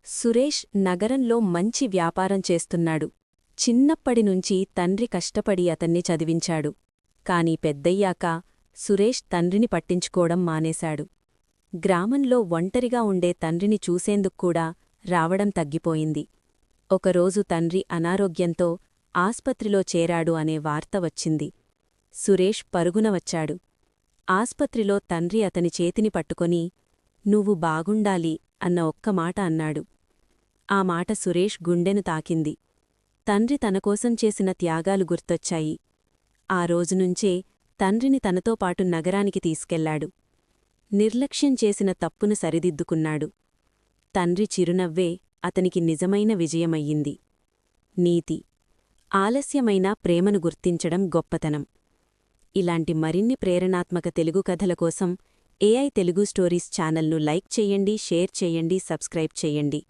సురేష్ నగరంలో మంచి వ్యాపారం చేస్తున్నాడు. చిన్నప్పటినుంచి తండ్రి కష్టపడి అతన్ని చదివించాడు. కాని పెద్దయ్యాక సురేష్ తండ్రిని పట్టించుకోవడం మానేశాడు. గ్రామంలో ఒంటరిగా ఉండే తండ్రిని చూసేందుక్కూడా రావడం తగ్గిపోయింది. ఒకరోజు తండ్రి అనారోగ్యంతో ఆస్పత్రిలో చేరాడు అనే వార్త వచ్చింది. సురేష్ పరుగున వచ్చాడు. ఆస్పత్రిలో తండ్రి అతని చేతిని పట్టుకొని, "నువ్వు బాగుండాలి" అన్న ఒక్క మాట అన్నాడు. ఆ మాట సురేష్ గుండెను తాకింది. తండ్రి తనకోసం చేసిన త్యాగాలు గుర్తొచ్చాయి. ఆ రోజునుంచే తండ్రిని తనతో పాటు నగరానికి తీసుకెళ్లాడు. నిర్లక్ష్యం చేసిన తప్పును సరిదిద్దుకున్నాడు. తండ్రి చిరునవ్వే అతనికి నిజమైన విజయమయ్యింది. నీతి: ఆలస్యమైన ప్రేమను గుర్తించడం గొప్పతనం. ఇలాంటి మరిన్ని ప్రేరణాత్మక తెలుగు కథల కోసం AI తెలుగు స్టోరీస్ ఛానల్ను లైక్ చేయండి, షేర్ చేయండి, సబ్స్క్రైబ్ చేయండి.